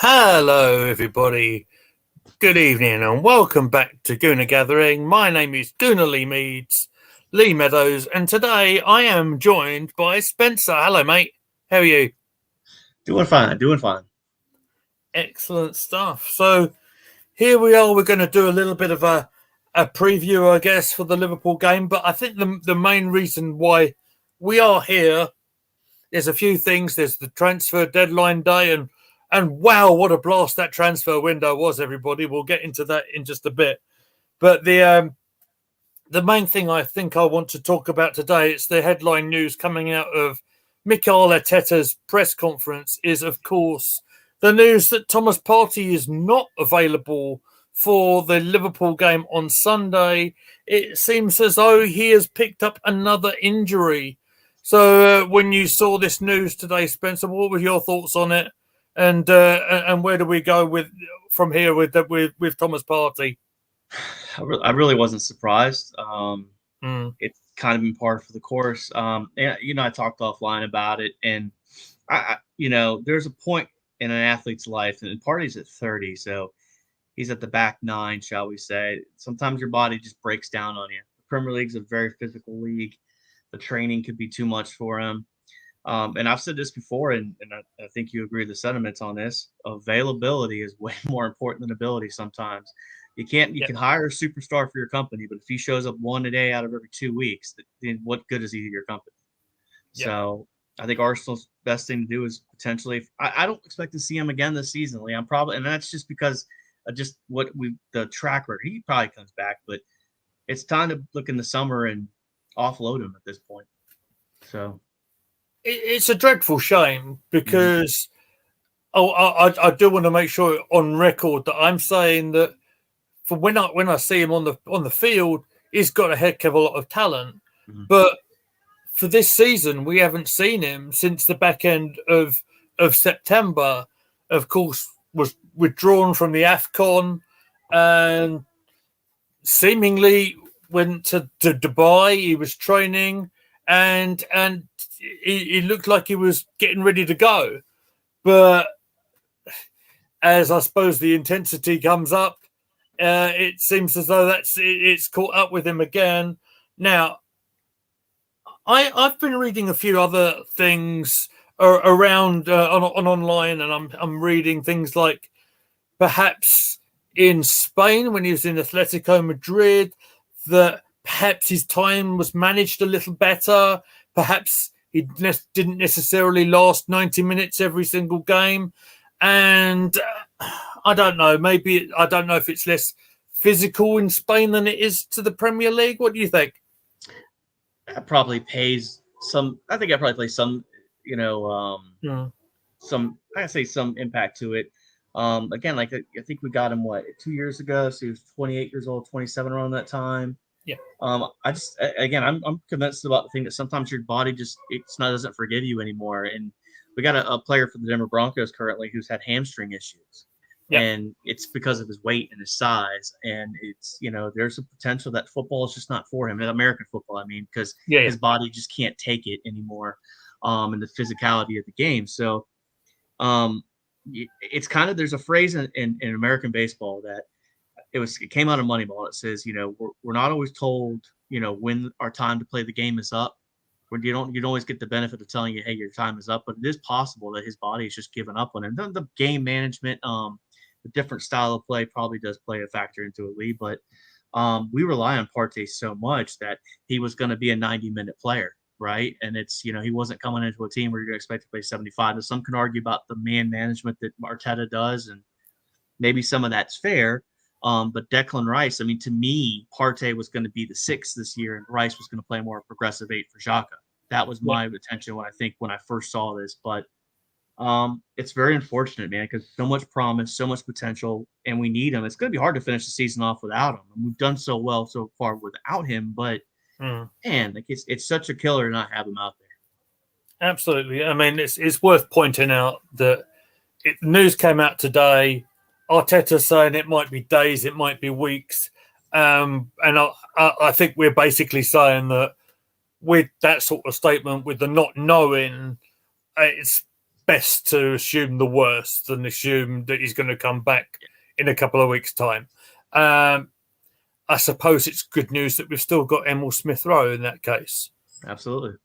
Hello, everybody. Good evening, and welcome back to Gooner Gathering. My name is Gooner Lee Meadows, and today I am joined by Spencer. Hello, mate. How are you? Doing fine, doing fine. Excellent stuff. So here we are. We're going to do a little bit of a preview, I guess, for the Liverpool game. But I think the main reason why we are here is a few things. There's the transfer deadline day, and wow, what a blast that transfer window was, everybody. We'll get into that in just a bit. But the main thing I think I want to talk about today, it's the headline news coming out of Mikel Arteta's press conference, is, of course, the news that Thomas Partey is not available for the Liverpool game on Sunday. It seems as though he has picked up another injury. So when you saw this news today, Spencer, what were your thoughts on it? And where do we go from here with Thomas Partey? I really wasn't surprised. Mm. It's kind of been part for the course. I talked offline about it, and there's a point in an athlete's life, and Partey's at 30, so he's at the back nine, shall we say. Sometimes your body just breaks down on you. The Premier League's a very physical league. The training could be too much for him. And I've said this before, and I think you agree with the sentiments on this. Availability is way more important than ability sometimes. You can hire a superstar for your company, but if he shows up one a day out of every 2 weeks, then what good is he to your company? Yep. So I think Arsenal's best thing to do is potentially. I don't expect to see him again this season, Lee. And that's just because of just the track record. He probably comes back, but it's time to look in the summer and offload him at this point. So it's a dreadful shame because I do want to make sure on record that I'm saying that for when I see him on the field, he's got a heck of a lot of talent. Mm-hmm. But for this season, we haven't seen him since the back end of September. Of course, was withdrawn from the AFCON and seemingly went to Dubai. He was training and he looked like he was getting ready to go. But as I suppose the intensity comes up, it seems as though it's caught up with him again. Now, I've been reading a few other things around on online, and I'm reading things like perhaps in Spain when he was in Atletico Madrid, that perhaps his time was managed a little better. Perhaps he didn't necessarily last 90 minutes every single game. And I don't know, I don't know if it's less physical in Spain than it is to the Premier League. What do you think? That probably pays some. I think that probably plays some, some impact to it. Again, like I think we got him 2 years ago, so he was 28 years old, 27 around that time. Yeah. I'm convinced about the thing that sometimes your body doesn't forgive you anymore. And we got a player for the Denver Broncos currently who's had hamstring issues. Yep. And it's because of his weight and his size. And it's, there's a potential that football is just not for him. American football, I mean, because his body just can't take it anymore, and the physicality of the game. So it's kind of, there's a phrase in American baseball that it came out of Moneyball. It says, we're not always told, when our time to play the game is up. You don't always get the benefit of telling you, hey, your time is up, but it is possible that his body is just giving up on him. The game management, the different style of play probably does play a factor into it, Lee, but we rely on Partey so much that he was going to be a 90-minute player, right? And it's, he wasn't coming into a team where you're going to expect to play 75. And some can argue about the man management that Arteta does, and maybe some of that's fair. But Declan Rice, I mean, to me, Partey was going to be the 6th this year, and Rice was going to play more progressive 8 for Xhaka. That was my attention when I first saw this. But it's very unfortunate, man, because so much promise, so much potential, and we need him. It's going to be hard to finish the season off without him. And we've done so well so far without him, but man, like it's such a killer to not have him out there. Absolutely. I mean, it's worth pointing out that news came out today. Arteta saying it might be days, it might be weeks, and I think we're basically saying that with that sort of statement, with the not knowing, it's best to assume the worst than assume that he's going to come back in a couple of weeks' time. I suppose it's good news that we've still got Emil Smith-Rowe in that case. Absolutely.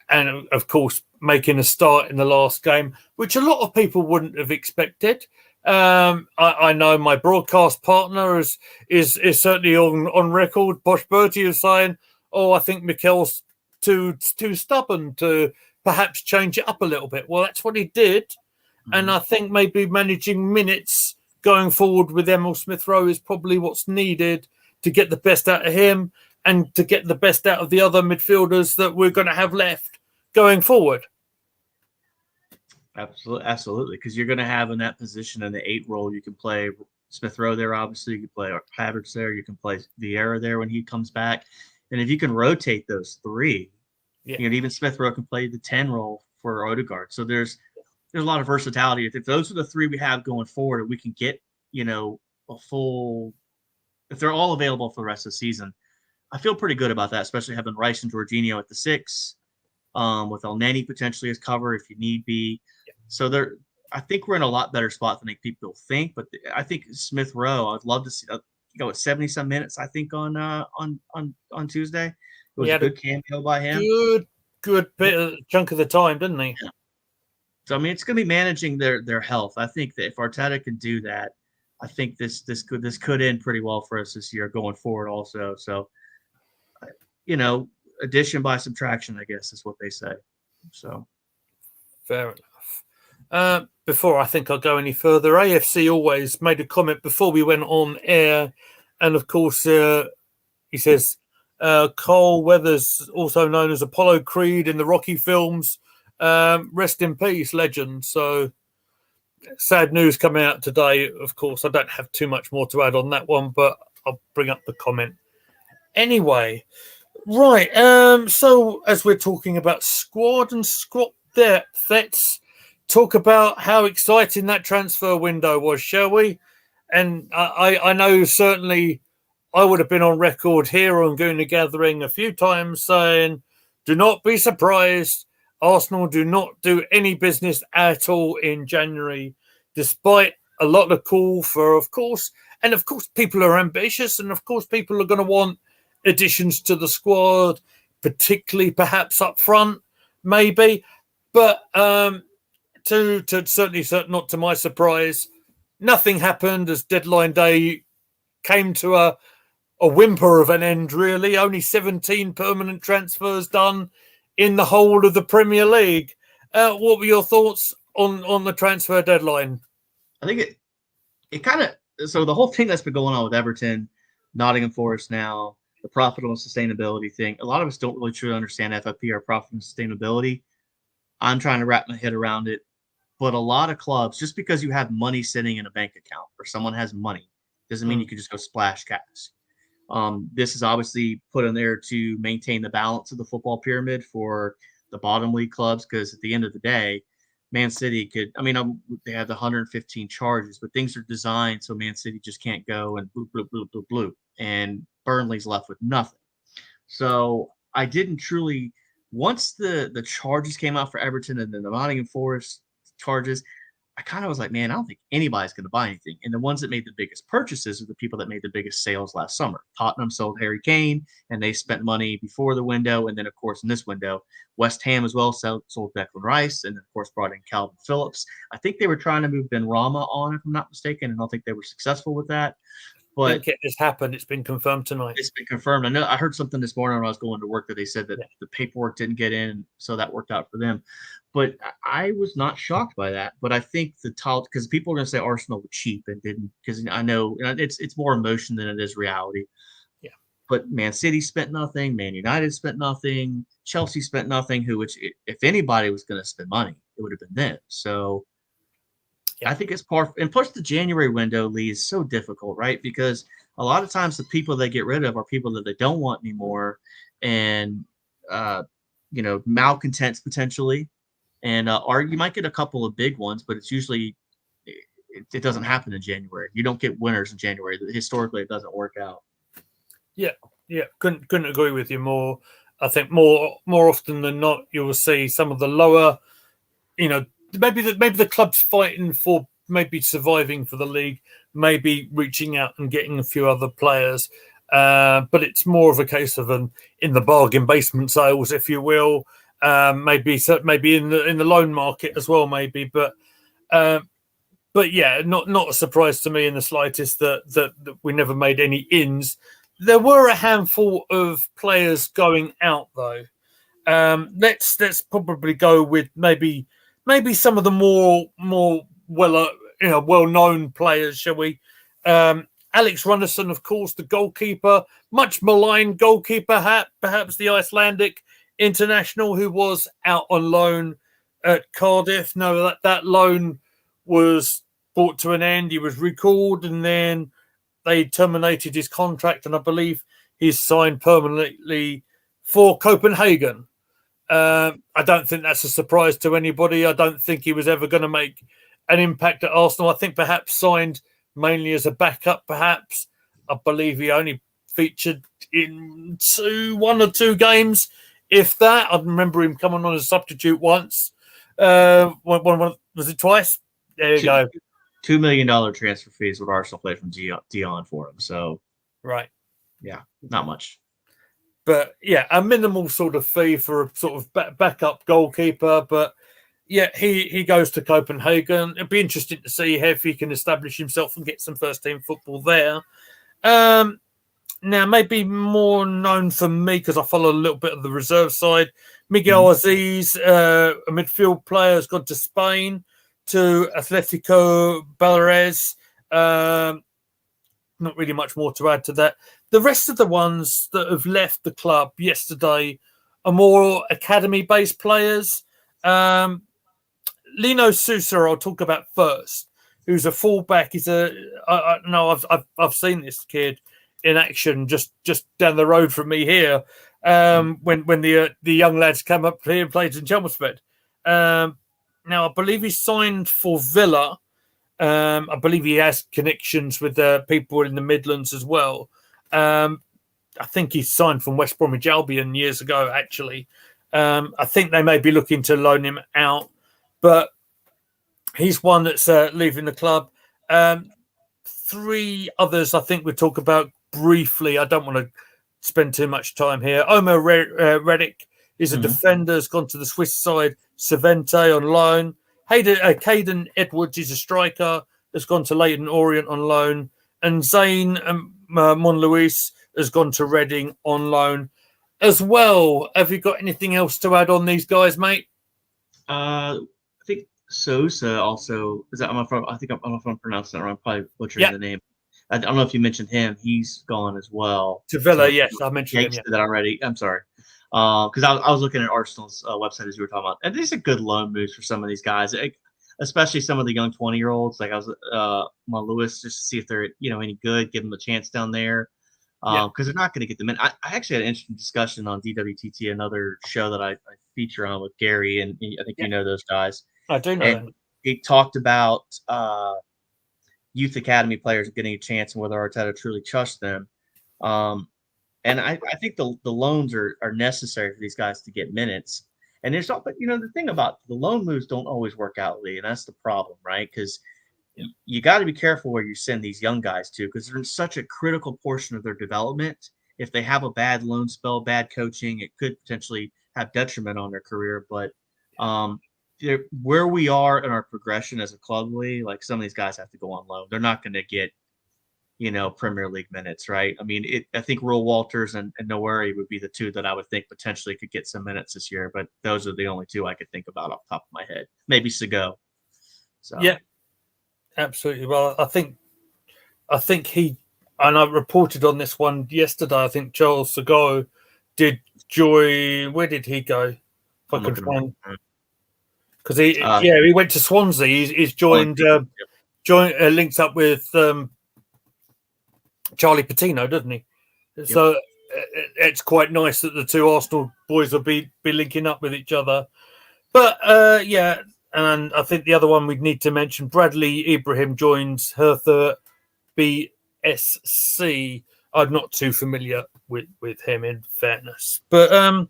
And, of course, making a start in the last game, which a lot of people wouldn't have expected. I know my broadcast partner is certainly on record. Bosch Bertie is saying, I think Mikel's too stubborn to perhaps change it up a little bit. Well, that's what he did. Mm-hmm. And I think maybe managing minutes going forward with Emil Smith-Rowe is probably what's needed to get the best out of him and to get the best out of the other midfielders that we're going to have left going forward. Absolutely. Because you're going to have in that position in the 8 role, you can play Smith-Rowe there, obviously. You can play Havertz there. You can play Vieira there when he comes back. And if you can rotate those 3, even Smith-Rowe can play the 10 role for Odegaard. So there's a lot of versatility. If those are the 3 we have going forward, and we can get, a full – if they're all available for the rest of the season, I feel pretty good about that, especially having Rice and Jorginho at the 6, with El Neni potentially as cover if you need be. Yeah. So I think we're in a lot better spot than people think. But I think Smith-Rowe, I'd love to see go at 70-some minutes, I think, on Tuesday. It was a good cameo by him. Good chunk of the time, didn't he? Yeah. So, I mean, it's going to be managing their health. I think that if Arteta can do that, I think this could end pretty well for us this year going forward also. So, addition by subtraction, I guess, is what they say. So, fair enough. Before I think I'll go any further, AFC always made a comment before we went on air. And, of course, he says, Cole Weathers, also known as Apollo Creed in the Rocky films, rest in peace, legend. So sad news coming out today. Of course, I don't have too much more to add on that one, but I'll bring up the comment anyway. Right. So as we're talking about squad and squad depth, let's talk about how exciting that transfer window was, shall we? And I know certainly I would have been on record here on Gooner Gathering a few times saying, do not be surprised. Arsenal do not do any business at all in January, despite a lot of call for, of course, people are ambitious, and of course, people are going to want additions to the squad, particularly perhaps up front, maybe. But to certainly not to my surprise, nothing happened as deadline day came to a whimper of an end, really. Only 17 permanent transfers done in the whole of the Premier League. What were your thoughts on the transfer deadline? I think it kind of – so the whole thing that's been going on with Everton, Nottingham Forest now, the profit and sustainability thing, a lot of us don't really truly understand FFP or profit and sustainability. I'm trying to wrap my head around it. But a lot of clubs, just because you have money sitting in a bank account or someone has money, doesn't mean you can just go splash cash. This is obviously put in there to maintain the balance of the football pyramid for the bottom league clubs, because at the end of the day, Man City could – they have the 115 charges, but things are designed so Man City just can't go and bloop, bloop, bloop, bloop, bloop, and Burnley's left with nothing. So I didn't truly – once the charges came out for Everton and then the Nottingham Forest charges, I kind of was like, man, I don't think anybody's going to buy anything. And the ones that made the biggest purchases are the people that made the biggest sales last summer. Tottenham sold Harry Kane, and they spent money before the window. And then, of course, in this window, West Ham as well sold Declan Rice, and, of course, brought in Calvin Phillips. I think they were trying to move Ben Rama on, if I'm not mistaken, and I don't think they were successful with that. But I think it has happened. It's been confirmed tonight. It's been confirmed. I heard something this morning when I was going to work that they said that the paperwork didn't get in, so that worked out for them. But I was not shocked by that. But I think because people are going to say Arsenal were cheap and didn't, because I know it's more emotion than it is reality. Yeah. But Man City spent nothing. Man United spent nothing. Chelsea spent nothing. Which if anybody was going to spend money, it would have been them. So I think it's part. And plus, the January window, Lee, is so difficult, right? Because a lot of times the people they get rid of are people that they don't want anymore, and malcontents potentially. And you might get a couple of big ones, but it's usually it doesn't happen in January. You don't get winners in January. Historically, it doesn't work out. Yeah. Couldn't agree with you more. I think more often than not, you will see some of the lower, the club's fighting for maybe surviving for the league, maybe reaching out and getting a few other players. But it's more of a case of an in the bargain basement sales, if you will. Maybe in the loan market as well, maybe. But yeah, not a surprise to me in the slightest that we never made any ins. There were a handful of players going out though. Let's probably go with maybe some of the more well known players, shall we? Alex Runnison, of course, the goalkeeper, much maligned goalkeeper, perhaps the Icelandic international who was out on loan at Cardiff. No, that loan was brought to an end. He was recalled, and then they terminated his contract, and I believe he's signed permanently for Copenhagen. I don't think that's a surprise to anybody. I don't think he was ever going to make an impact at Arsenal. I think perhaps signed mainly as a backup, perhaps. I believe he only featured in one or two games, if that. I remember him coming on as a substitute once. Was it twice? There you go. $2 million transfer fees would Arsenal play from Dion for him. So, right. Yeah, not much. But yeah, a minimal sort of fee for a sort of backup goalkeeper. But yeah, he goes to Copenhagen. It'd be interesting to see if he can establish himself and get some first team football there. Now, maybe more known for me because I follow a little bit of the reserve side. Miguel Aziz, a midfield player, has gone to Spain, to Atletico Baleares. Not really much more to add to that. The rest of the ones that have left the club yesterday are more academy-based players. Lino Sousa, I'll talk about first, who's a fullback. He's I've seen this kid in action just down the road from me here. When the young lads came up here and played in Chelmsford. Now I believe he's signed for Villa. I believe he has connections with people in the Midlands as well. I think he's signed from West Bromwich Albion years ago, actually. I think they may be looking to loan him out, but he's one that's leaving the club. Three others I think we'll talk about briefly. I don't want to spend too much time here. Omer Redick is a defender, has gone to the Swiss side, Savente on loan. Caden Edwards is a striker, has gone to Leyton Orient on loan. And Zane Monluis has gone to Reading on loan as well. Have you got anything else to add on these guys, mate? I think Sosa also is that. I think I'm pronouncing that wrong. I'm probably butchering the name. I don't know if you mentioned him. He's gone as well to Villa. So, yes, I mentioned him. Yeah, that already. I'm sorry, because I was looking at Arsenal's website as you were talking about, and these are good loan moves for some of these guys, especially some of the young 20-year-olds. Like I was Lewis, just to see if they're any good. Give them a chance down there, because they're not going to get them in. I actually had an interesting discussion on DWTT, another show that I feature on with Gary, and I think you know those guys. I do know them. He talked about youth academy players getting a chance and whether Arteta truly trusts them. And I think the loans are necessary for these guys to get minutes. And there's not, but the thing about the loan moves don't always work out, Lee, and that's the problem, right? Because you got to be careful where you send these young guys to, because they're in such a critical portion of their development. If they have a bad loan spell, bad coaching, it could potentially have detriment on their career. But where we are in our progression as a club, Lee, like some of these guys have to go on loan. They're not going to get, Premier League minutes, right? I mean, I think Will Walters and Noweri would be the two that I would think potentially could get some minutes this year, but those are the only two I could think about off the top of my head. Maybe Sego. So yeah, absolutely. Well, I think he, and I reported on this one yesterday. I think Charles Sego did join. Where did he go? If I could find. Because he went to Swansea. He's joined, links up with Charlie Patino, doesn't he? Yep. So it's quite nice that the two Arsenal boys will be linking up with each other. But and I think the other one we'd need to mention, Bradley Ibrahim joins Hertha BSC. I'm not too familiar with him, in fairness, but.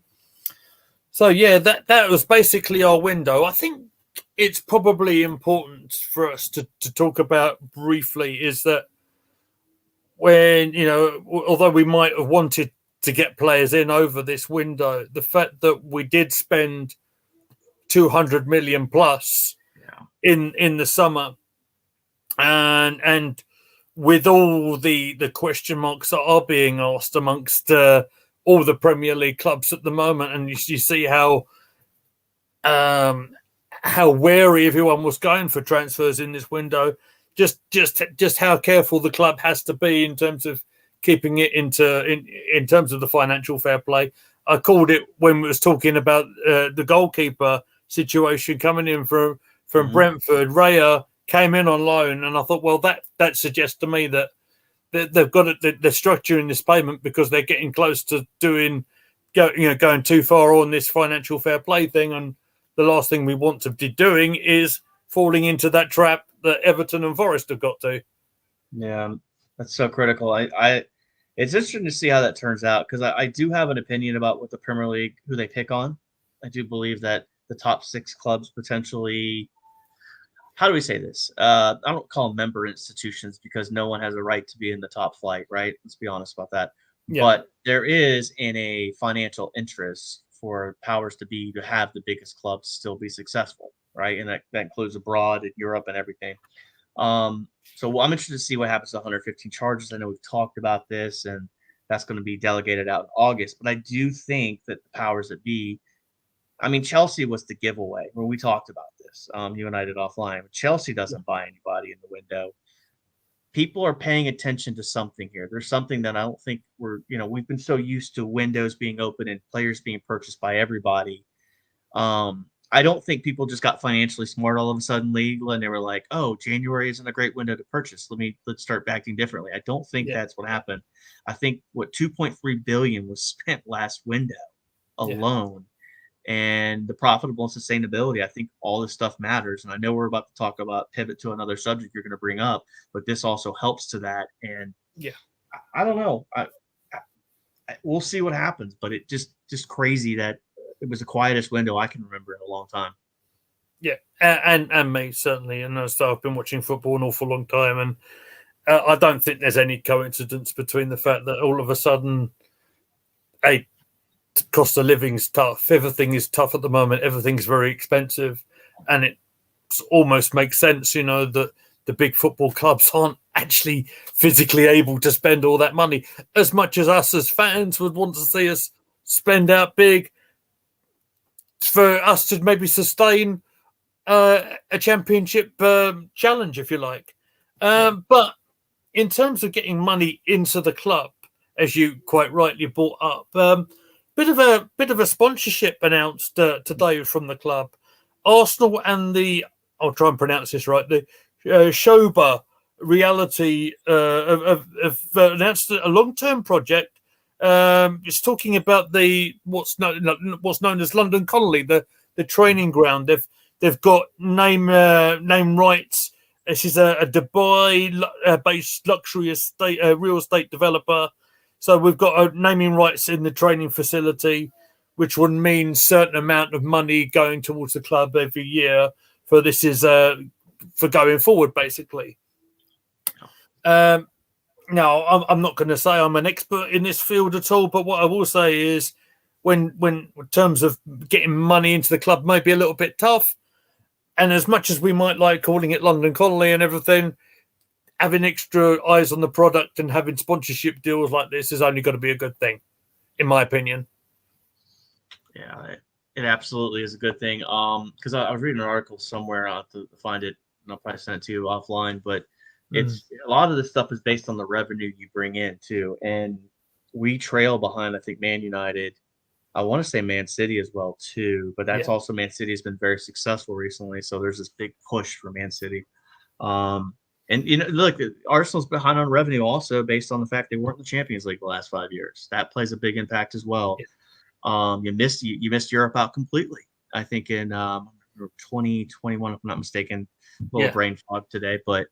So yeah, that was basically our window. I think it's probably important for us to talk about briefly is that when, although we might have wanted to get players in over this window, the fact that we did spend 200 million plus in the summer, and with all the question marks that are being asked amongst all the Premier League clubs at the moment, and you see how wary everyone was going for transfers in this window, just how careful the club has to be in terms of keeping it in terms of the financial fair play. I called it when we was talking about the goalkeeper situation coming in from Brentford. Raya came in on loan, and I thought, well, that suggests to me that they've got it, they're structuring this payment because they're getting close to going too far on this financial fair play thing, and the last thing we want to be doing is falling into that trap that Everton and Forest have got to. Yeah, that's so critical. It's interesting to see how that turns out, because I do have an opinion about what the Premier League, who they pick on. I do believe that the top 6 clubs potentially, how do we say this? I don't call them member institutions because no one has a right to be in the top flight, right? Let's be honest about that. Yeah. But there is in a financial interest for powers to be to have the biggest clubs still be successful, right? And that includes abroad and Europe and everything. So I'm interested to see what happens to 115 charges. I know we've talked about this, and that's going to be delegated out in August. But I do think that the powers that be, I mean, Chelsea was the giveaway when we talked about this. You and I did offline. Chelsea doesn't buy anybody in the window. People are paying attention to something here. There's something that I don't think we've been so used to windows being open and players being purchased by everybody. I don't think people just got financially smart all of a sudden, and they were like, "Oh, January isn't a great window to purchase. Let's start acting differently." I don't think that's what happened. I think 2.3 billion was spent last window alone, and the profitable and sustainability. I think all this stuff matters, and I know we're about to talk about pivot to another subject you're going to bring up, but this also helps to that. And I don't know. We'll see what happens, but it just crazy that it was the quietest window I can remember in a long time. Yeah, and me certainly. And so I've been watching football an awful long time, and I don't think there's any coincidence between the fact that all of a sudden, cost of living's tough. Everything is tough at the moment. Everything's very expensive, and it almost makes sense, that the big football clubs aren't actually physically able to spend all that money as much as us as fans would want to see us spend out big for us to maybe sustain a championship challenge, if you like. But in terms of getting money into the club, as you quite rightly brought up, bit of a sponsorship announced today from the club. Arsenal and I'll try and pronounce this right, the Shoba Reality have announced a long-term project. It's talking about what's known as London Connolly, the training ground. They've got name rights. This is a Dubai-based luxury estate, real estate developer. So we've got naming rights in the training facility, which would mean a certain amount of money going towards the club every year. For this is for going forward, basically. Now, I'm not going to say I'm an expert in this field at all, but what I will say is when in terms of getting money into the club may be a little bit tough. And as much as we might like calling it London Connolly and everything, having extra eyes on the product and having sponsorship deals like this is only going to be a good thing, in my opinion. Yeah, it absolutely is a good thing. Because I was reading an article somewhere, I'll have to find it, and I'll probably send it to you offline, but it's a lot of this stuff is based on the revenue you bring in too. And we trail behind, I think, Man United. I want to say Man City as well too, but that's also Man City has been very successful recently. So there's this big push for Man City. And look, Arsenal's behind on revenue also based on the fact they weren't in the Champions League the last 5 years. That plays a big impact as well. You missed Europe out completely. I think in 2021, if I'm not mistaken, a little brain fog today, but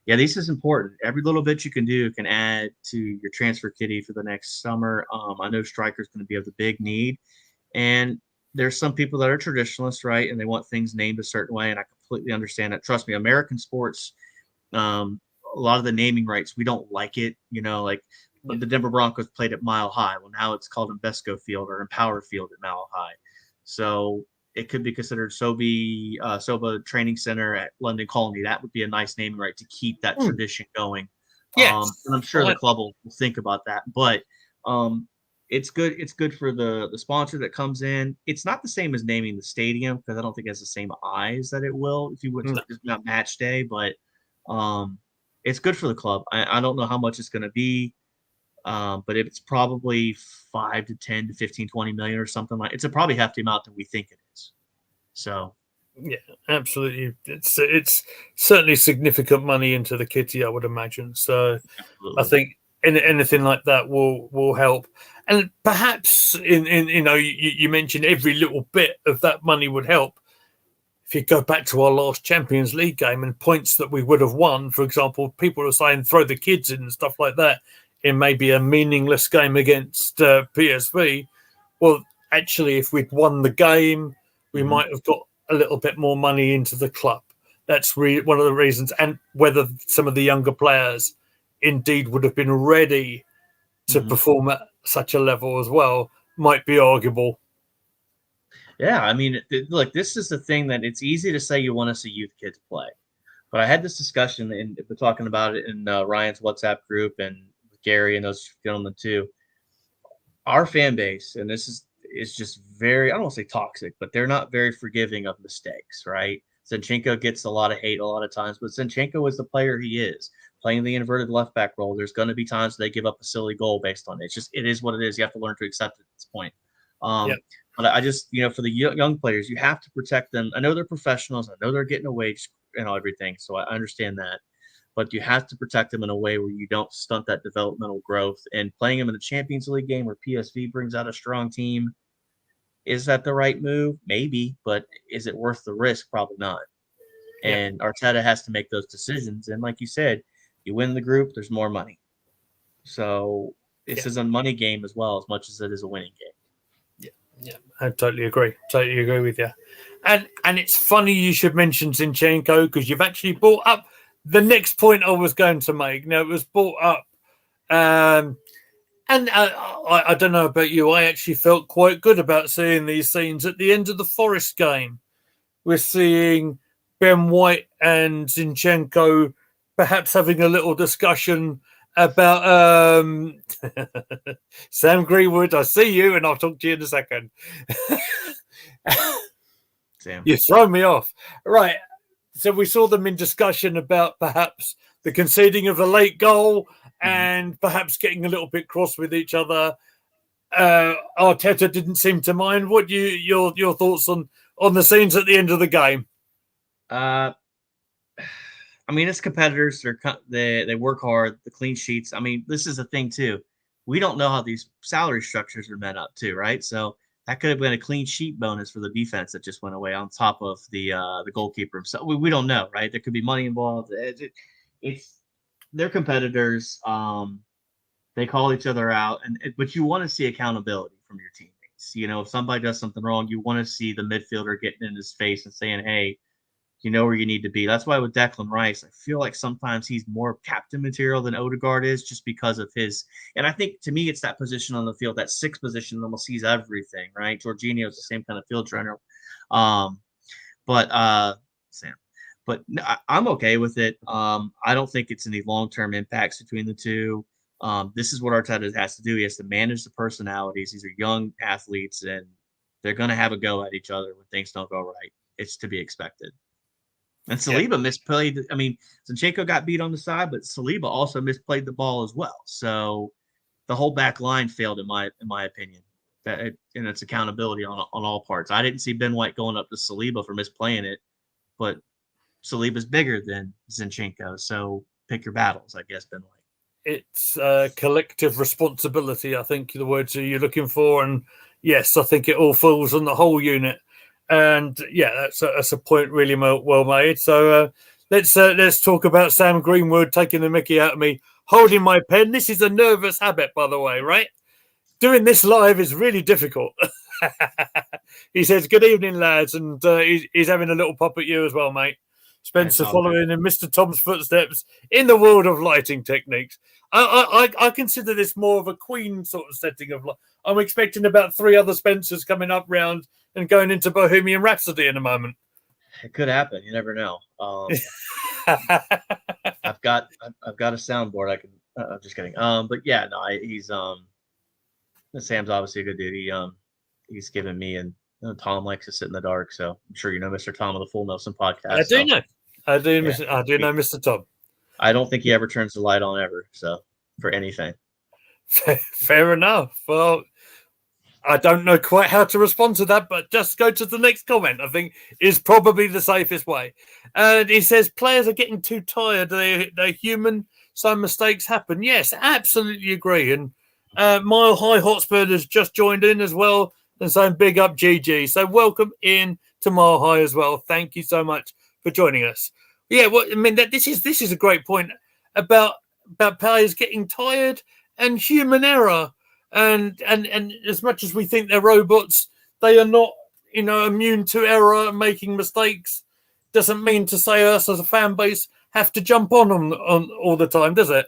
yeah, this is important. Every little bit you can do can add to your transfer kitty for the next summer. I know striker's going to be of the big need, and there's some people that are traditionalists, right? And they want things named a certain way. And I completely understand that. Trust me, American sports, a lot of the naming rights, we don't like it. Like when the Denver Broncos played at Mile High. Well, now it's called Invesco Field or Empower Field at Mile High. So it could be considered Soba Training Center at London Colony. That would be a nice naming right to keep that tradition going. Yes. And I'm sure the club will think about that. But it's good. It's good for the sponsor that comes in. It's not the same as naming the stadium because I don't think it has the same eyes that it will if you went to not match day. But it's good for the club. I don't know how much it's going to be, but it's probably 5 to 10 to 15, 20 million or something like. It's probably half the amount that we think it is. So. Yeah, absolutely. It's certainly significant money into the kitty, I would imagine. So absolutely. I think anything like that will help. And perhaps you mentioned every little bit of that money would help. If you go back to our last Champions League game and points that we would have won, for example, people are saying throw the kids in and stuff like that in maybe a meaningless game against PSV. Well, actually, if we'd won the game, we might have got a little bit more money into the club. That's one of the reasons. And whether some of the younger players indeed would have been ready to perform at such a level as well might be arguable. Yeah, I mean, look, this is the thing that it's easy to say you want to see youth kids play. But I had this discussion, and we're talking about it in Ryan's WhatsApp group and with Gary and those gentlemen too. Our fan base, and this is just very, I don't want to say toxic, but they're not very forgiving of mistakes, right? Zinchenko gets a lot of hate a lot of times, but Zinchenko is the player he is. Playing the inverted left back role, there's going to be times they give up a silly goal based on it. It is what it is. You have to learn to accept it at this point. But I just, for the young players, you have to protect them. I know they're professionals. I know they're getting a wage, everything. So I understand that. But you have to protect them in a way where you don't stunt that developmental growth. And playing them in the Champions League game where PSV brings out a strong team, is that the right move? Maybe. But is it worth the risk? Probably not. And Arteta has to make those decisions. And like you said, you win the group, there's more money. So this is a money game as well, as much as it is a winning game. Yeah, I totally agree. Totally agree with you. And it's funny you should mention Zinchenko because you've actually brought up the next point I was going to make. Now, it was brought up, and I don't know about you, I actually felt quite good about seeing these scenes at the end of the Forest game. We're seeing Ben White and Zinchenko perhaps having a little discussion about Sam Greenwood. I see you, and I'll talk to you in a second. Sam, you throw me off, right? So we saw them in discussion about perhaps the conceding of the late goal and perhaps getting a little bit cross with each other. Arteta didn't seem to mind. What your thoughts on the scenes at the end of the game? I mean, it's competitors. They work hard. The clean sheets. I mean, this is a thing too. We don't know how these salary structures are meant up too, right? So that could have been a clean sheet bonus for the defense that just went away on top of the goalkeeper himself. We don't know, right? There could be money involved. They're competitors. They call each other out, but you want to see accountability from your teammates. If somebody does something wrong, you want to see the midfielder getting in his face and saying, "Hey, you know where you need to be." That's why with Declan Rice, I feel like sometimes he's more captain material than Odegaard is just because of his – and I think to me it's that position on the field, that sixth position almost sees everything, right? Jorginho's the same kind of field trainer. Sam. But I'm okay with it. I don't think it's any long-term impacts between the two. This is what Arteta has to do. He has to manage the personalities. These are young athletes, and they're going to have a go at each other when things don't go right. It's to be expected. And Saliba misplayed. I mean, Zinchenko got beat on the side, but Saliba also misplayed the ball as well. So the whole back line failed, in my opinion. And it's accountability on all parts. I didn't see Ben White going up to Saliba for misplaying it, but Saliba's bigger than Zinchenko. So pick your battles, I guess, Ben White. It's collective responsibility, I think, the words you're looking for. And yes, I think it all falls on the whole unit. And that's a point really well made. So let's talk about Sam Greenwood taking the mickey out of me, holding my pen. This is a nervous habit, by the way, right? Doing this live is really difficult. He says, "Good evening, lads," and he's having a little pop at you as well, mate. Spencer following in Mr. Tom's footsteps in the world of lighting techniques. I consider this more of a Queen sort of setting of. I'm expecting about 3 other Spencers coming up round and going into Bohemian Rhapsody in a moment. It could happen. You never know. I've got a soundboard. I can. I'm just kidding. But yeah, no, he's Sam's obviously a good dude. He's given me and Tom likes to sit in the dark, so I'm sure you know Mr. Tom of the Full Nelson podcast. I do know. I do know Mr. Tom. I don't think he ever turns the light on ever, so for anything. Fair enough. Well, I don't know quite how to respond to that, but just go to the next comment, I think, is probably the safest way. And he says, players are getting too tired. They're human. Some mistakes happen. Yes, absolutely agree. And Mile High Hotspur has just joined in as well and saying big up GG. So welcome in to Mile High as well. Thank you so much for joining us. Yeah, well, I mean, this is a great point about players getting tired and human error. And as much as we think they're robots, they are not, immune to error and making mistakes. Doesn't mean to say us as a fan base have to jump on all the time, does it?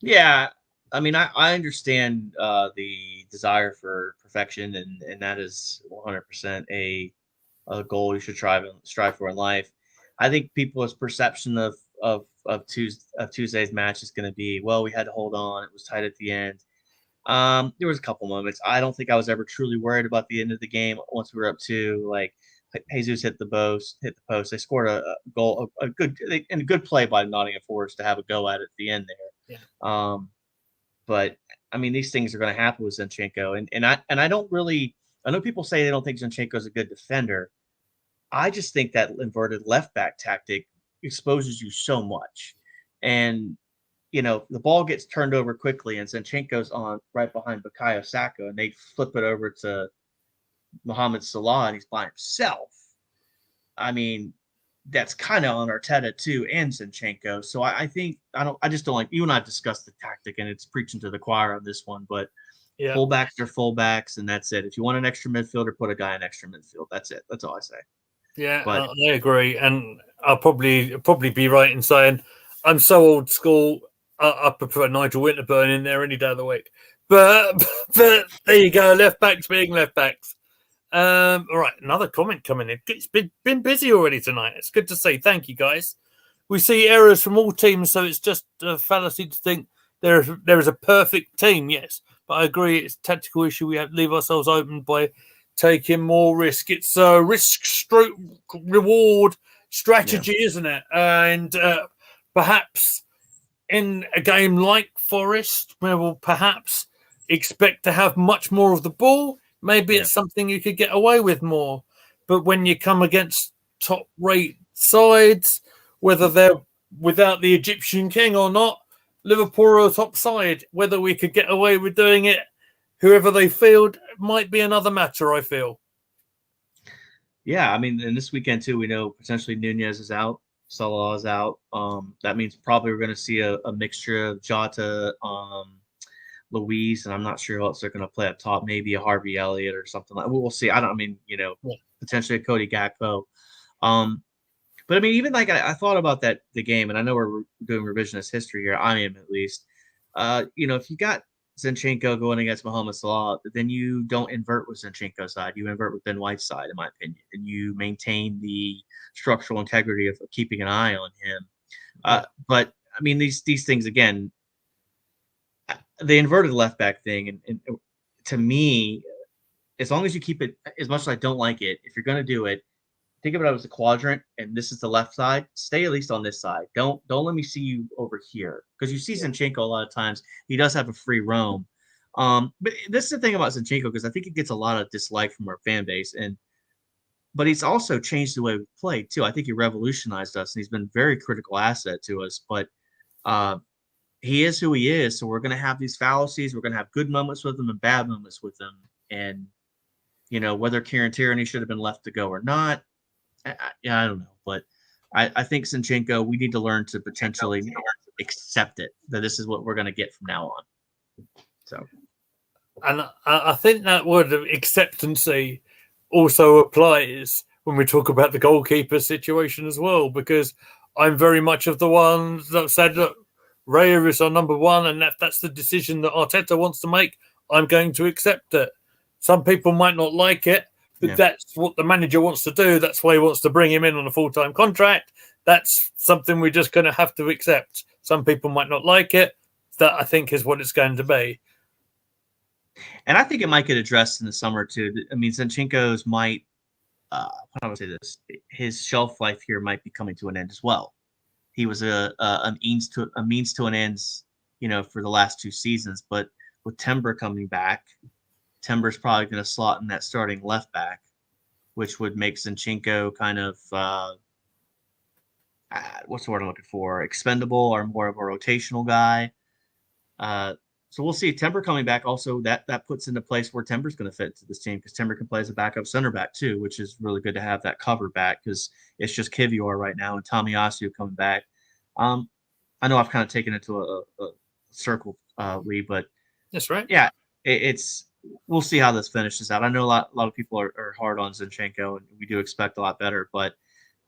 Yeah, I mean, I understand the desire for perfection, and that is 100% a goal you should strive for in life. I think people's perception of Tuesday's match is going to be, well, we had to hold on. It was tight at the end. There was a couple moments. I don't think I was ever truly worried about the end of the game once we were up 2. Like Jesus hit the post. They scored a goal, a good play by Nottingham Forest to have a go at the end there. Yeah. But I mean, these things are going to happen with Zinchenko, and I don't really. I know people say they don't think Zinchenko's a good defender. I just think that inverted left back tactic exposes you so much, and the ball gets turned over quickly, and Zinchenko's on right behind Bukayo Saka, and they flip it over to Mohamed Salah, and he's by himself. I mean, that's kind of on Arteta too, and Zinchenko. So I just don't like. You and I have discussed the tactic, and it's preaching to the choir on this one. But fullbacks are fullbacks, and that's it. If you want an extra midfielder, put a guy in extra midfield. That's it. That's all I say. Yeah, but I agree, and I'll probably be right in saying I'm so old school. I prefer Nigel Winterburn in there any day of the week. But there you go, left backs being left backs. All right, another comment coming in. It's been busy already tonight. It's good to see. Thank you, guys. We see errors from all teams, so it's just a fallacy to think there is a perfect team. Yes, but I agree it's a tactical issue. We have to leave ourselves open by taking more risk. It's a risk-reward strategy, isn't it? And perhaps in a game like Forest, where we'll perhaps expect to have much more of the ball, maybe it's something you could get away with more. But when you come against top-rate sides, whether they're without the Egyptian king or not, Liverpool are a top side. Whether we could get away with doing it, whoever they field, might be another matter, I feel. Yeah, I mean, and this weekend, too, we know potentially Nunez is out. Salah is out. That means probably we're going to see a mixture of Jota, Luis, and I'm not sure who else they're going to play up top. Maybe a Harvey Elliott or something like. We'll see. Potentially a Cody Gakpo. But I mean, even like I thought about the game, and I know we're doing revisionist history here. I am at least. If you got Zinchenko going against Mohamed Salah, then you don't invert with Zinchenko's side. You invert with Ben White's side, in my opinion, and you maintain the structural integrity of keeping an eye on him. But I mean, these things again, the inverted left back thing, and to me, as long as you keep it, as much as I don't like it, if you're going to do it, think of it as a quadrant, and this is the left side. Stay at least on this side. Don't let me see you over here, because you see Zinchenko a lot of times. He does have a free roam. But this is the thing about Zinchenko, because I think he gets a lot of dislike from our fan base, but he's also changed the way we play too. I think he revolutionized us, and he's been a very critical asset to us. But he is who he is, so we're going to have these fallacies. We're going to have good moments with him and bad moments with him, and whether Kieran Tierney should have been left to go or not. I don't know, but I think Zinchenko, we need to learn to potentially accept it, that this is what we're going to get from now on. So, and I think that word of acceptancy also applies when we talk about the goalkeeper situation as well, because I'm very much of the ones that said that Raya is our number one, and that's the decision that Arteta wants to make. I'm going to accept it. Some people might not like it, but that's what the manager wants to do. That's why he wants to bring him in on a full-time contract. That's something we're just going to have to accept. Some people might not like it. That, I think, is what it's going to be. And I think it might get addressed in the summer too. I mean, Zinchenko's might, how do I say this? His shelf life here might be coming to an end as well. He was a means to an end, for the last 2 seasons. But with Timber coming back, Timber's probably going to slot in that starting left back, which would make Zinchenko kind of what's the word I'm looking for? Expendable or more of a rotational guy. So we'll see. Timber coming back also that puts into place where Timber's going to fit into this team, because Timber can play as a backup center back too, which is really good to have that cover back, because it's just Kivior right now and Tomiyasu coming back. I know I've kind of taken it to a circle, Lee, but that's right. Yeah, it's we'll see how this finishes out. I know a lot of people are hard on Zinchenko, and we do expect a lot better, but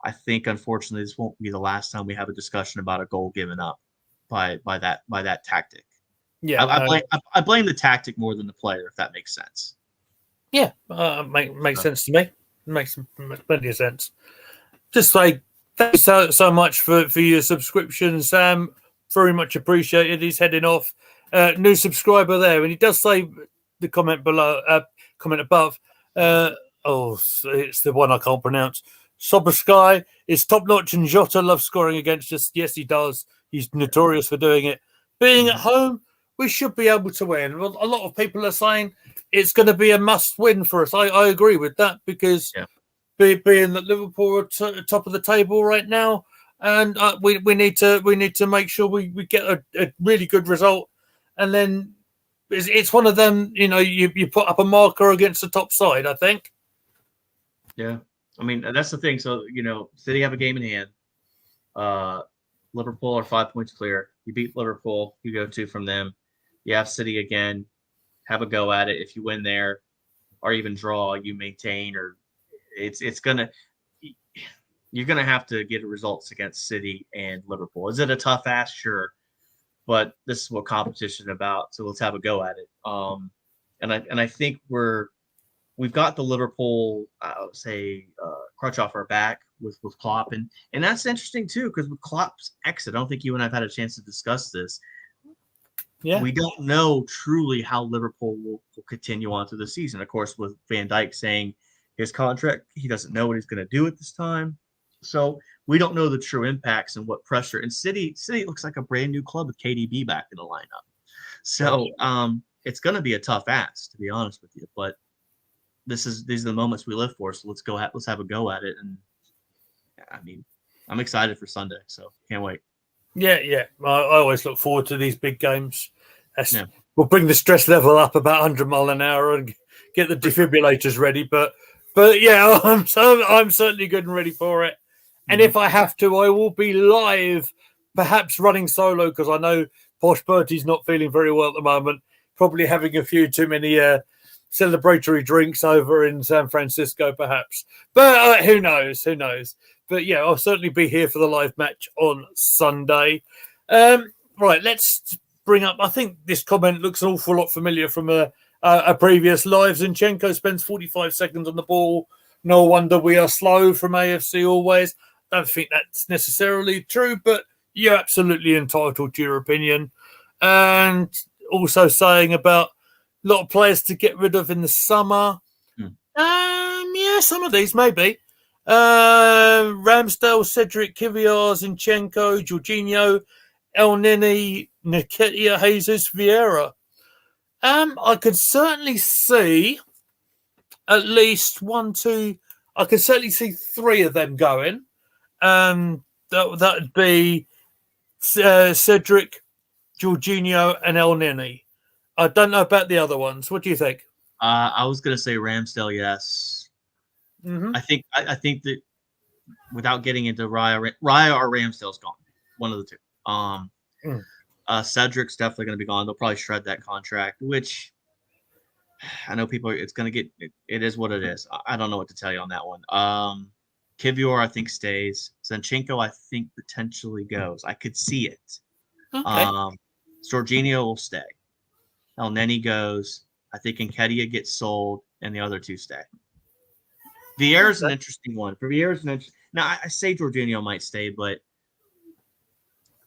I think unfortunately this won't be the last time we have a discussion about a goal given up by that tactic. Yeah, I blame the tactic more than the player, if that makes sense. Yeah, makes sense to me. It makes plenty of sense. Just like, thanks so much for your subscription, Sam. Very much appreciated. He's heading off. New subscriber there, and he does say the comment above. It's the one I can't pronounce. Sobersky is top notch, and Jota loves scoring against us. Yes, he does. He's notorious for doing it. Being at home, we should be able to win. Well, a lot of people are saying it's going to be a must win for us. I agree with that, because being that Liverpool are top of the table right now, and we need to make sure we get a really good result, and then it's one of them. You put up a marker against the top side, I think. Yeah, I mean that's the thing. So City have a game in hand. Liverpool are 5 points clear. You beat Liverpool, you go 2 from them. You have City again, have a go at it. If you win there, or even draw, you maintain, or you're gonna have to get results against City and Liverpool. Is it a tough ask? Sure, but this is what competition is about. So let's have a go at it. And I think we've got the Liverpool, crutch off our back with Klopp, and that's interesting too, because with Klopp's exit, I don't think you and I've had a chance to discuss this. Yeah, we don't know truly how Liverpool will continue on through the season. Of course, with Van Dijk saying his contract, he doesn't know what he's going to do at this time, so we don't know the true impacts and what pressure. And City looks like a brand new club with KDB back in the lineup, so it's going to be a tough ask, to be honest with you, but. These are the moments we live for, so let's have a go at it. And I mean, I'm excited for Sunday, so can't wait. Yeah. I always look forward to these big games. We'll bring the stress level up about 100 miles an hour and get the defibrillators ready. But yeah, I'm certainly good and ready for it. And if I have to, I will be live, perhaps running solo, because I know Posh Bertie's not feeling very well at the moment. Probably having a few too many celebratory drinks over in San Francisco, perhaps. But who knows? But yeah, I'll certainly be here for the live match on Sunday. Right, let's bring up, I think this comment looks an awful lot familiar from a previous live. Zinchenko spends 45 seconds on the ball. No wonder we are slow from AFC always. Don't think that's necessarily true, but you're absolutely entitled to your opinion. And also saying about a lot of players to get rid of in the summer. Yeah, some of these maybe. Ramsdale, Cedric, Kivior, Zinchenko, Jorginho, El Nini, Nketiah, Jesus, Vieira. I could certainly see at least 1, 2. I could certainly see 3 of them going. That would be Cedric, Jorginho, and El Nini. I don't know about the other ones. What do you think? I was going to say Ramsdale, yes. Mm-hmm. I think that without getting into Raya or Ramsdale's gone. One of the two. Cedric's definitely going to be gone. They'll probably shred that contract, which I know people. It's gonna get. It is what it is. I don't know what to tell you on that one. Kivior, I think stays. Zinchenko, I think potentially goes. I could see it. Okay. Jorginho will stay. El Neni goes. I think Nketiah gets sold, and the other two stay. Vieira's an interesting one. For Vieira's an interesting. Now I say Jorginho might stay, but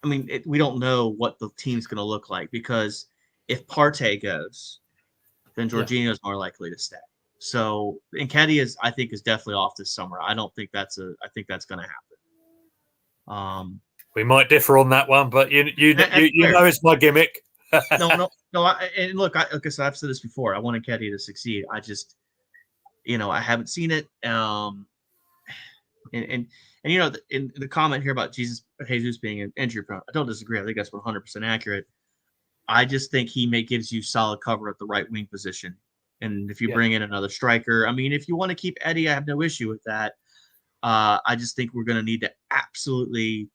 I mean we don't know what the team's going to look like because if Partey goes, then Jorginho is more likely to stay. So Nketiah I think is definitely off this summer. I don't think that's I think that's going to happen. We might differ on that one, but you know it's my gimmick. no. And look, like I said, I've said this before. I want Nketiah to succeed. I just, I haven't seen it. And in the comment here about Jesus being injury prone, I don't disagree. I think that's 100% accurate. I just think he gives you solid cover at the right wing position. And if you bring in another striker, I mean, if you want to keep Eddie, I have no issue with that. I just think we're going to need to absolutely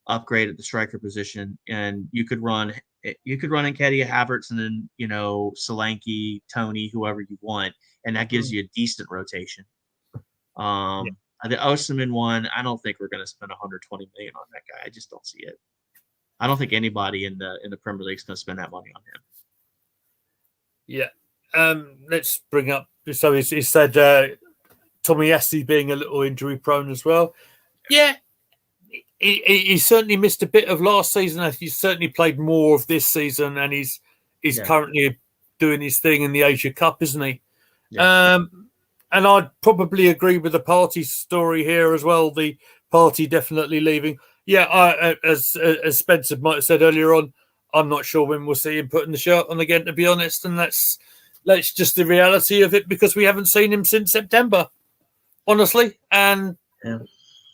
upgrade at the striker position. And you could run Nketiah, Havertz, and then, Solanke, Tony, whoever you want. And that gives you a decent rotation. The Osimhen one, I don't think we're going to spend 120 million on that guy. I just don't see it. I don't think anybody in the Premier League is going to spend that money on him. Yeah. Let's bring up. So he said Tomiyasu being a little injury prone as well. Yeah. He certainly missed a bit of last season. He's certainly played more of this season, and he's currently doing his thing in the Asia Cup, isn't he? Yeah. And I'd probably agree with the Partey story here as well. The Partey definitely leaving. Yeah, as Spencer might have said earlier on, I'm not sure when we'll see him putting the shirt on again, to be honest. And that's just the reality of it because we haven't seen him since September, honestly. And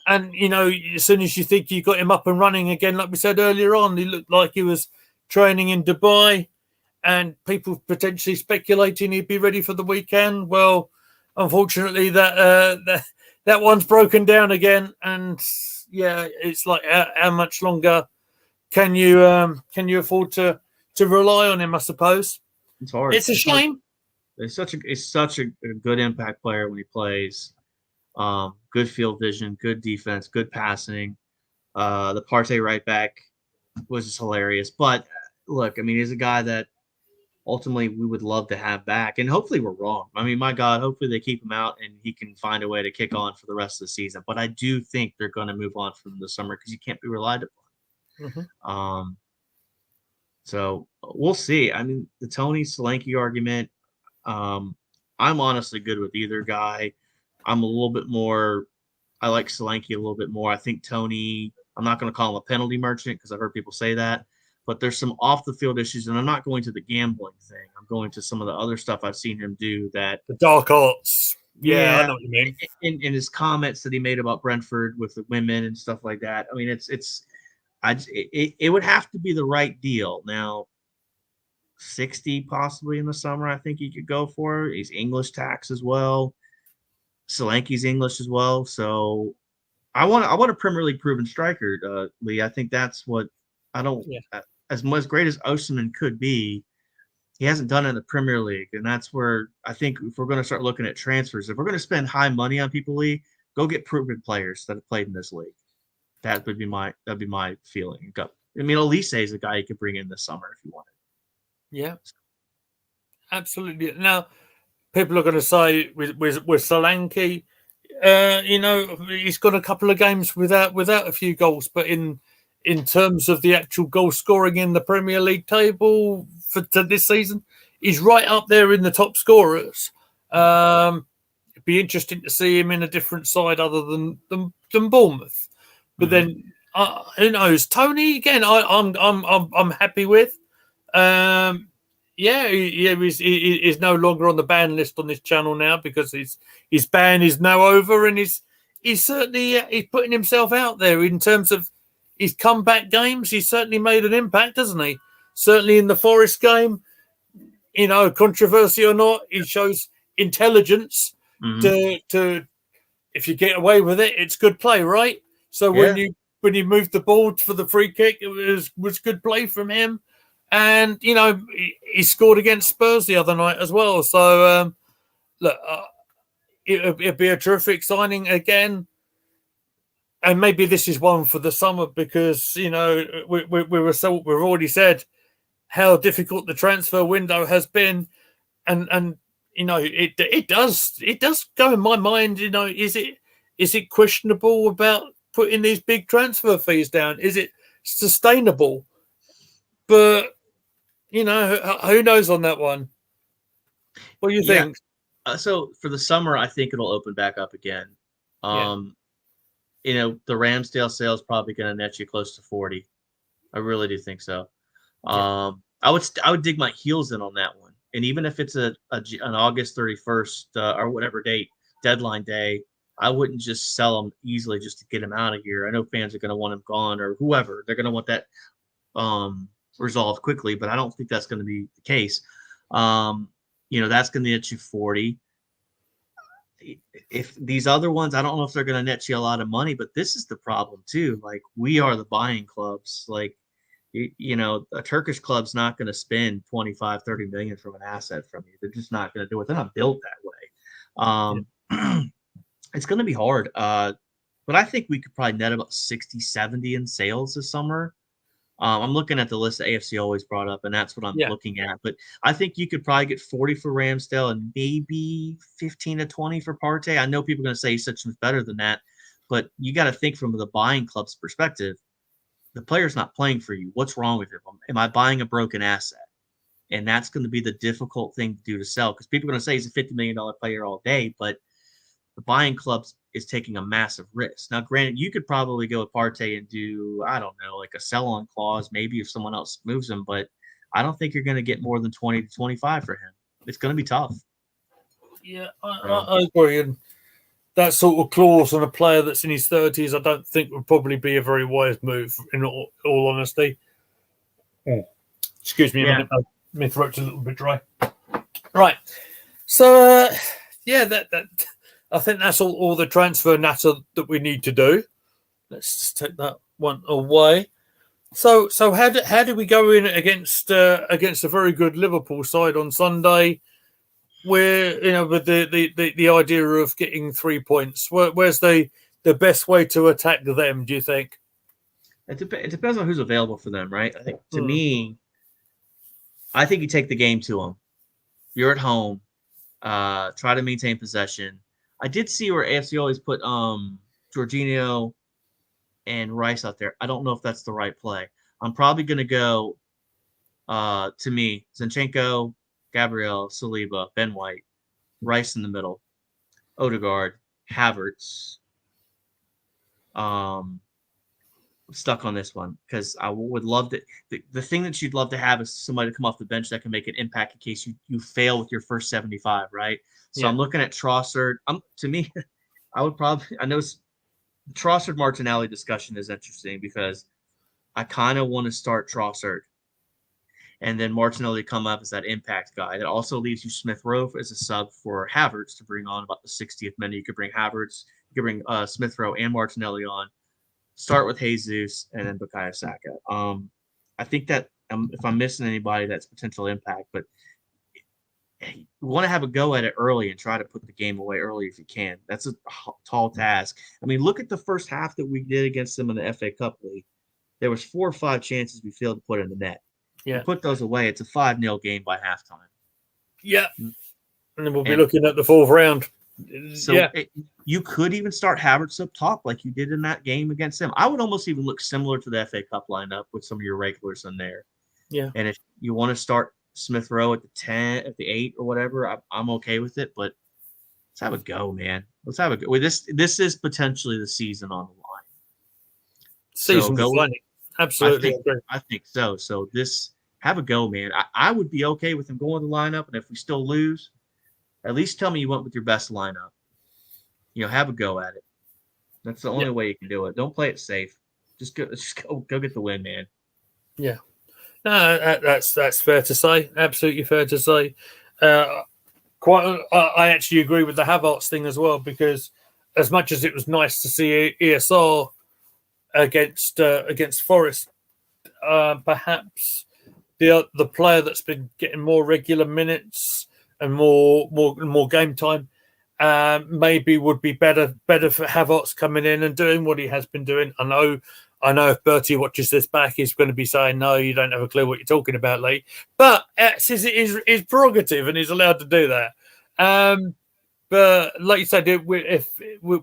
as soon as you think you got him up and running again, like we said earlier on, he looked like he was training in Dubai, and people potentially speculating he'd be ready for the weekend. Well, unfortunately, that one's broken down again, and it's like how much longer can you afford to rely on him? I suppose it's hard. It's a shame. He's such a good impact player when he plays. Good field vision, good defense, good passing. The Partey right back was just hilarious. But look, I mean, he's a guy that ultimately we would love to have back, and hopefully we're wrong. I mean, my God, hopefully they keep him out and he can find a way to kick on for the rest of the season. But I do think they're going to move on from the summer because you can't be relied upon. Mm-hmm. So we'll see. I mean, the Tony Solanke argument, I'm honestly good with either guy. I'm a little bit more – I like Solanke a little bit more. I think Tony – I'm not going to call him a penalty merchant because I've heard people say that. But there's some off-the-field issues, and I'm not going to the gambling thing. I'm going to some of the other stuff I've seen him do that – the dark arts. Yeah, I know what you mean. In his comments that he made about Brentford with the women and stuff like that. I mean, it would have to be the right deal. Now, 60 possibly in the summer I think he could go for. He's English tax as well. Solanke's English as well. So I want a Premier League proven striker, Lee. I think that's what I don't as great as Osimhen could be, he hasn't done it in the Premier League. And that's where I think if we're going to start looking at transfers, if we're going to spend high money on people, Lee, go get proven players that have played in this league. That'd be my feeling. I mean, Elise is a guy you could bring in this summer if you wanted. Yeah, absolutely. Now, people are going to say with Solanke, he's got a couple of games without a few goals, but in terms of the actual goal scoring in the Premier League table to this season, he's right up there in the top scorers. It'd be interesting to see him in a different side other than Bournemouth. But then who knows? Tony again, I'm happy with. He's no longer on the ban list on this channel now because his ban is now over, and he's certainly he's putting himself out there in terms of his comeback games. He's certainly made an impact, hasn't he? Certainly in the Forest game, controversy or not, he shows intelligence to if you get away with it, it's good play, right? So when you moved the ball for the free kick, it was good play from him. and he scored against Spurs the other night as well. So look, it'd be a terrific signing again. And maybe this is one for the summer because we've already said how difficult the transfer window has been, and it does go in my mind. Is it questionable about putting these big transfer fees down? Is it sustainable? But who knows on that one? What do you think? So for the summer, I think it'll open back up again. The Ramsdale sale is probably going to net you close to 40. I really do think so. I would dig my heels in on that one. And even if it's an August 31st or whatever date, deadline day, I wouldn't just sell them easily just to get them out of here. I know fans are going to want him gone or whoever. They're going to want that resolved quickly, but I don't think that's going to be the case. That's going to net you 40. If these other ones, I don't know if they're going to net you a lot of money, but this is the problem too. Like, we are the buying clubs. Like, a Turkish club's not going to spend 25, 30 million from an asset from you. They're just not going to do it. They're not built that way. It's going to be hard. But I think we could probably net about 60, 70 in sales this summer. I'm looking at the list that AFC always brought up, and that's what I'm looking at. But I think you could probably get 40 for Ramsdale and maybe 15 to 20 for Partey. I know people are going to say he's such much better than that, but you got to think from the buying club's perspective. The player's not playing for you. What's wrong with him? Am I buying a broken asset? And that's going to be the difficult thing to do to sell, because people are going to say he's a $50 million player all day, but the buying clubs is taking a massive risk. Now, granted, you could probably go with Partey and do, I don't know, like a sell-on clause, maybe if someone else moves him, but I don't think you're going to get more than 20 to 25 for him. It's going to be tough. Yeah, I agree. And that sort of clause on a player that's in his 30s, I don't think would probably be a very wise move, in all honesty. Excuse me a minute, my throat's a little bit dry. Right. So, that I think that's all the transfer natter that we need to do. Let's just take that one away. So how do we go in against a very good Liverpool side on Sunday, where with the idea of getting 3 points? Where's the best way to attack them, do you think? It depends on who's available for them, right? I think to me, I think you take the game to them. You're at home. Try to maintain possession. I did see where AFC always put Jorginho and Rice out there. I don't know if that's the right play. I'm probably going to go, to me, Zinchenko, Gabriel, Saliba, Ben White, Rice in the middle, Odegaard, Havertz. I'm stuck on this one because I would love to. The thing that you'd love to have is somebody to come off the bench that can make an impact in case you fail with your first 75, right? So I'm looking at Trossard. To me, I know Trossard Martinelli discussion is interesting because I kind of want to start Trossard and then Martinelli come up as that impact guy. That also leaves you Smith Rowe as a sub for Havertz to bring on about the 60th minute. You could bring Havertz, you could bring Smith Rowe and Martinelli on. Start with Jesus and then Bukayo Saka. I think that if I'm missing anybody, that's potential impact, but you want to have a go at it early and try to put the game away early if you can. That's a tall task. I mean, look at the first half that we did against them in the FA Cup League. There was 4 or 5 chances we failed to put in the net. Yeah, put those away. It's a 5-0 game by halftime. Yeah, and then we'll be looking at the 4th round. So you could even start Havertz up top like you did in that game against them. I would almost even look similar to the FA Cup lineup with some of your regulars in there. Yeah, and if you want to start Smith Rowe at the 10, at the 8 or whatever, I'm okay with it. But let's have a go, man. Let's have a go. This is potentially the season on the line. Season defining. Absolutely. I think so. So have a go, man. I would be okay with him going to the lineup, and if we still lose, at least tell me you went with your best lineup. Have a go at it. That's the only way you can do it. Don't play it safe. Just go get the win, man. Yeah. No, that's fair to say. Absolutely fair to say. I actually agree with the Havertz thing as well, because as much as it was nice to see ESR against Forest, perhaps the player that's been getting more regular minutes and more game time, maybe would be better for Havertz coming in and doing what he has been doing. I know if Bertie watches this back, he's going to be saying, "No, you don't have a clue what you're talking about, Lee." But it's his prerogative, and he's allowed to do that. But like you said, if we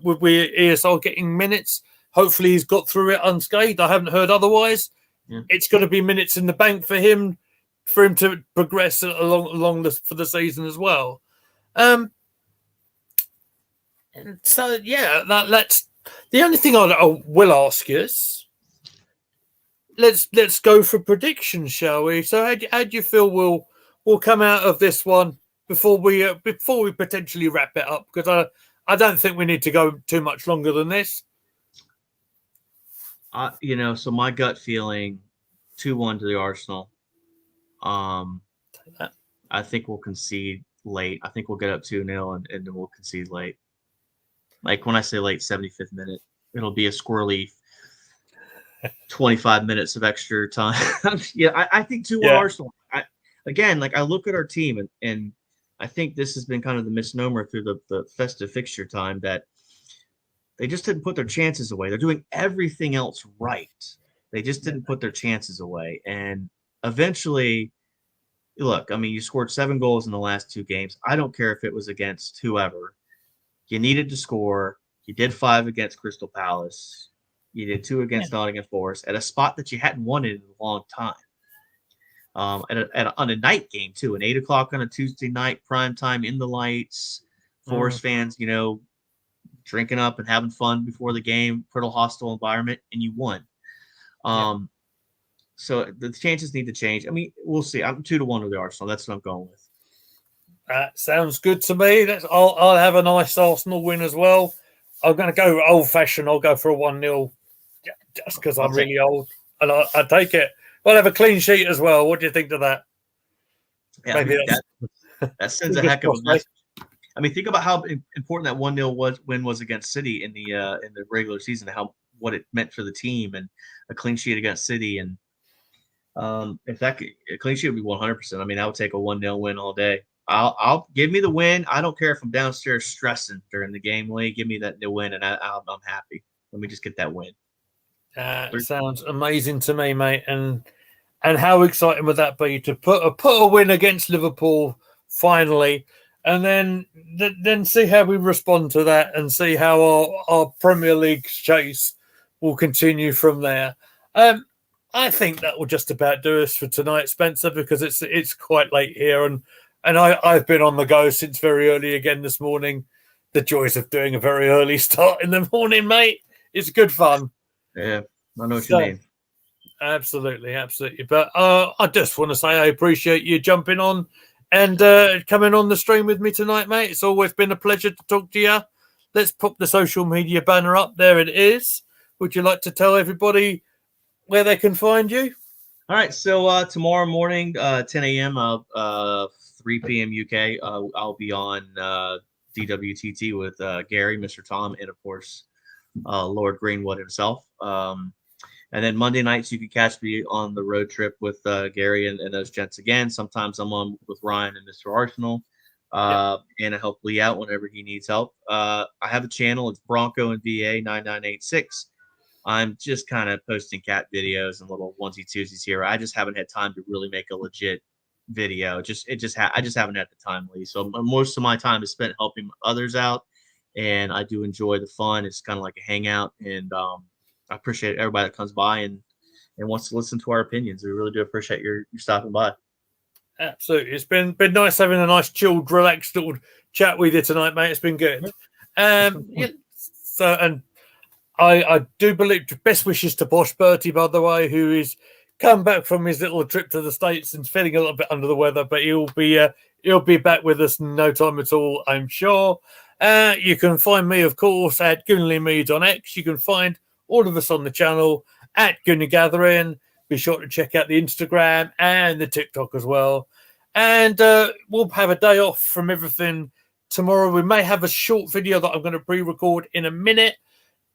ESL getting minutes, hopefully he's got through it unscathed. I haven't heard otherwise. Yeah. It's going to be minutes in the bank for him to progress along for the season as well. So yeah, that's the only thing I will ask is, let's go for predictions, shall we? So how do you feel we'll come out of this one before we potentially wrap it up? Because I don't think we need to go too much longer than this. So my gut feeling, 2-1 to the Arsenal. I think we'll concede late. I think we'll get up 2-0 and then we'll concede late. Like when I say late, 75th minute, it'll be a squirrely 25 minutes of extra time. Yeah, I think 2-1 Arsenal. I look at our team and I think this has been kind of the misnomer through the festive fixture time that they just didn't put their chances away. They're doing everything else right. They just didn't put their chances away. And eventually, look, I mean, you scored 7 goals in the last 2 games. I don't care if it was against whoever. You needed to score. You did 5 against Crystal Palace. You did 2 against Nottingham Forest at a spot that you hadn't won in a long time. On a night game, too, an 8 o'clock on a Tuesday night, prime time in the lights. Forest fans, drinking up and having fun before the game, pretty hostile environment, and you won. So the chances need to change. I mean, we'll see. I'm 2-1 with the Arsenal. That's what I'm going with. That sounds good to me. I'll have a nice Arsenal win as well. I'm going to go old-fashioned. I'll go for a 1-0 just because I'm really old. And I take it. We'll have a clean sheet as well. What do you think of that? Yeah, maybe that sends a heck of a message. I mean, think about how important that 1-0 win was against City in the regular season, what it meant for the team, and a clean sheet against City. And if a clean sheet would be 100%. I mean, I would take a 1-0 win all day. I'll give me the win. I don't care if I'm downstairs stressing during the game. Lee, give me the win, and I'm happy. Let me just get that win. Sounds amazing to me, mate. And how exciting would that be to put a win against Liverpool finally, and then see how we respond to that, and see how our Premier League chase will continue from there. I think that will just about do us for tonight, Spencer, because it's quite late here, and I've been on the go since very early again this morning. The joys of doing a very early start in the morning, mate. It's good fun. Yeah, I know what you mean. Absolutely. But I just want to say I appreciate you jumping on and coming on the stream with me tonight, mate. It's always been a pleasure to talk to you. Let's pop the social media banner up. There it is. Would you like to tell everybody where they can find you? All right. So tomorrow morning, 10 a.m., 3 p.m. UK, I'll be on DWTT with Gary, Mr. Tom, and, of course, Lord Greenwood himself. And then Monday nights, you can catch me on the road trip with Gary and those gents again. Sometimes I'm on with Ryan and Mr. Arsenal. And I help Lee out whenever he needs help. I have a channel. It's Bronco and VA 9986. I'm just kind of posting cat videos and little onesie-twosies here. I just haven't had time to really make a legit video. I just haven't had the time, Lee. So most of my time is spent helping others out, and I do enjoy the fun. It's kind of like a hangout, and I appreciate everybody that comes by and wants to listen to our opinions. We really do appreciate your stopping by. Absolutely. It's been nice having a nice, chilled, relaxed little chat with you tonight, mate. It's been good. And I do believe best wishes to Bosch Bertie, by the way, who is come back from his little trip to the States and feeling a little bit under the weather, but he'll be back with us in no time at all, I'm sure. You can find me, of course, at Goonly Mead on X. You can find all of us on the channel at Goonie Gathering. Be sure to check out the Instagram and the TikTok as well. And we'll have a day off from everything tomorrow. We may have a short video that I'm going to pre-record in a minute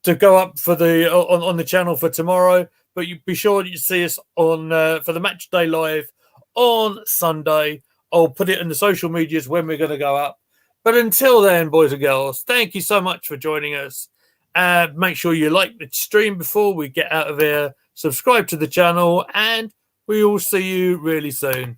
to go up for on the channel for tomorrow. But you be sure you see us on for the match day live on Sunday. I'll put it in the social medias when we're going to go up. But until then, boys and girls, thank you so much for joining us. Make sure you like the stream before we get out of here. Subscribe to the channel, and we will see you really soon.